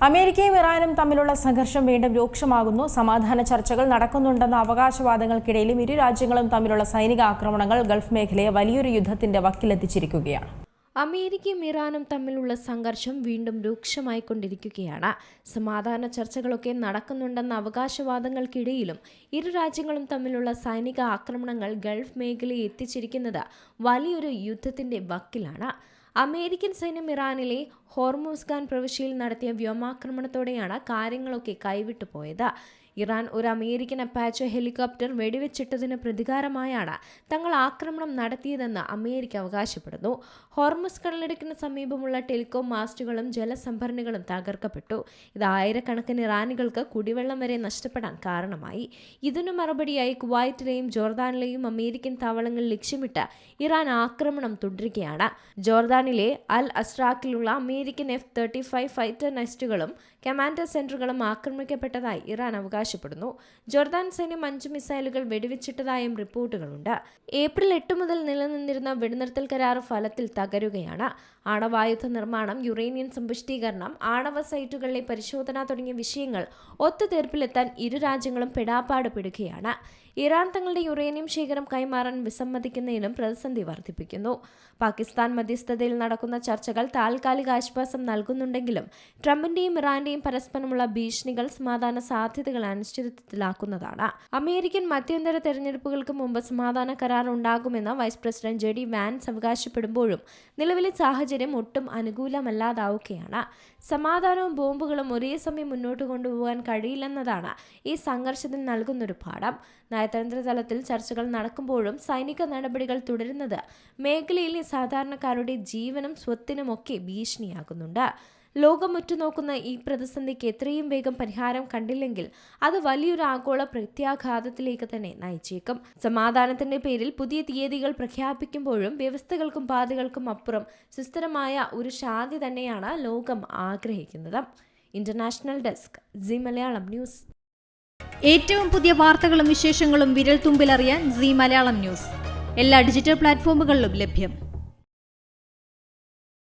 അമേരിക്കയും ഇറാനും തമ്മിലുള്ള സംഘർഷം വീണ്ടും രൂക്ഷമാകുന്നു. സമാധാന ചർച്ചകൾ നടക്കുന്നുണ്ടെന്ന അവകാശവാദങ്ങൾക്കിടയിലും ഇരു രാജ്യങ്ങളും തമ്മിലുള്ള സൈനിക ആക്രമണങ്ങൾ ഗൾഫ് മേഖലയെ വലിയൊരു യുദ്ധത്തിന്റെ വക്കിലെത്തിച്ചിരിക്കുകയാണ്. അമേരിക്കയും ഇറാനും തമ്മിലുള്ള സംഘർഷം വീണ്ടും രൂക്ഷമായിക്കൊണ്ടിരിക്കുകയാണ്. സമാധാന ചർച്ചകളൊക്കെ നടക്കുന്നുണ്ടെന്ന അവകാശവാദങ്ങൾക്കിടയിലും ഇരു രാജ്യങ്ങളും തമ്മിലുള്ള സൈനിക ആക്രമണങ്ങൾ ഗൾഫ് മേഖലയെ എത്തിച്ചിരിക്കുന്നത് വലിയൊരു യുദ്ധത്തിന്റെ വക്കിലാണ്. അമേരിക്കൻ സൈന്യം ഇറാനിലെ ഹോർമുസ്ഖാൻ പ്രവിശ്യയിൽ നടത്തിയ വ്യോമാക്രമണത്തോടെയാണ് കാര്യങ്ങളൊക്കെ കൈവിട്ടു പോയത്. ഇറാൻ ഒരു അമേരിക്കൻ അപ്പാച്ചെ ഹെലികോപ്റ്റർ വെടിവെച്ചിട്ടതിന് പ്രതികാരമായാണ് തങ്ങൾ ആക്രമണം നടത്തിയതെന്ന് അമേരിക്ക അവകാശപ്പെടുന്നു. ഹോർമുസ് കടലിടുക്കിന് സമീപമുള്ള ടെലികോം മാസ്റ്റുകളും ജലസംഭരണികളും തകർക്കപ്പെട്ടു. ഇത് ആയിരക്കണക്കിന് ഇറാനികൾക്ക് കുടിവെള്ളം വരെ നഷ്ടപ്പെടാൻ കാരണമായി. ഇതിനു മറുപടിയായി കുവൈറ്റിലെയും ജോർദാനിലെയും അമേരിക്കൻ താവളങ്ങൾ ലക്ഷ്യമിട്ട് ഇറാൻ ആക്രമണം തുടരുകയാണ്. ജോർദാനിലെ അൽ അസ്രാക്കിലുള്ള അമേരിക്കൻ F-35 ഫൈറ്റർ നെസ്റ്റുകളും കമാൻഡർ സെന്ററുകളും ആക്രമിക്കപ്പെട്ടതായി ഇറാൻ അവകാശപ്പെടുന്നു. ജോർദാൻ സൈന്യം 5 മിസൈലുകൾ വെടിവെച്ചിട്ടതായും റിപ്പോർട്ടുകളുണ്ട്. ഏപ്രിൽ 8 മുതൽ നിലനിന്നിരുന്ന വെടിനിർത്തൽ കരാർ ഫലത്തിൽ തകരുകയാണ്. ആണവായുധ നിർമ്മാണം, യുറേനിയം സമ്പുഷ്ടീകരണം, ആണവ സൈറ്റുകളിലെ പരിശോധന തുടങ്ങിയ വിഷയങ്ങൾ ഒത്തുതീർപ്പിലെത്താൻ ഇരു രാജ്യങ്ങളും പെടാപ്പാട് പെടുകയാണ്. ഇറാൻ തങ്ങളുടെ യുറേനിയം ശേഖരം കൈമാറാൻ വിസമ്മതിക്കുന്നതിലും പ്രതിസന്ധി വർദ്ധിപ്പിക്കുന്നു. പാകിസ്ഥാൻ മധ്യസ്ഥതയിൽ നടക്കുന്ന ചർച്ചകൾ താൽക്കാലിക ആശ്വാസം നൽകുന്നുണ്ടെങ്കിലും ട്രംപിന്റെയും ഇറാന്റെയും പരസ്പരമുള്ള ഭീഷണികൾ സമാധാന സാധ്യതകൾ അനിശ്ചിതത്വത്തിലാക്കുന്നതാണ്. അമേരിക്കൻ മധ്യന്തര തെരഞ്ഞെടുപ്പുകൾക്ക് മുമ്പ് സമാധാന കരാർ ഉണ്ടാകുമെന്ന് വൈസ് പ്രസിഡന്റ് JD വാൻസ് അവകാശപ്പെടുമ്പോഴും നിലവിലെ സാഹചര്യം ഒട്ടും അനുകൂലമല്ലാതാവുകയാണ്. സമാധാനവും ബോംബുകളും ഒരേ സമയം മുന്നോട്ട് കൊണ്ടുപോകാൻ കഴിയില്ലെന്നതാണ് ഈ സംഘർഷത്തിൽ നൽകുന്നൊരു പാഠം. നയതന്ത്ര തലത്തിൽ ചർച്ചകൾ നടക്കുമ്പോഴും സൈനിക നടപടികൾ തുടരുന്നത് മേഖലയിലെ സാധാരണക്കാരുടെ ജീവനും സ്വത്തിനുമൊക്കെ ഭീഷണിയാകുന്നുണ്ട്. ലോകം ഉറ്റുനോക്കുന്ന ഈ പ്രതിസന്ധിക്ക് എത്രയും വേഗം പരിഹാരം കണ്ടില്ലെങ്കിൽ അത് വലിയൊരു ആഗോള പ്രത്യാഘാതത്തിലേക്ക് തന്നെ നയിച്ചേക്കും. സമാധാനത്തിന്റെ പേരിൽ പുതിയ തീയതികൾ പ്രഖ്യാപിക്കുമ്പോഴും വ്യവസ്ഥകൾക്കും ബാധകൾക്കും അപ്പുറം സുസ്ഥിരമായ ഒരു ശാന്തി തന്നെയാണ് ലോകം ആഗ്രഹിക്കുന്നത്. International desk Zee Malayalam news. ഏറ്റവും പുതിയ വാർത്തകളും വിശേഷങ്ങളും വിരൽ തുമ്പിലറിയാൻ സീ മലയാളം ന്യൂസ് എല്ലാ ഡിജിറ്റൽ പ്ലാറ്റ്ഫോമുകളിലും ലഭ്യം.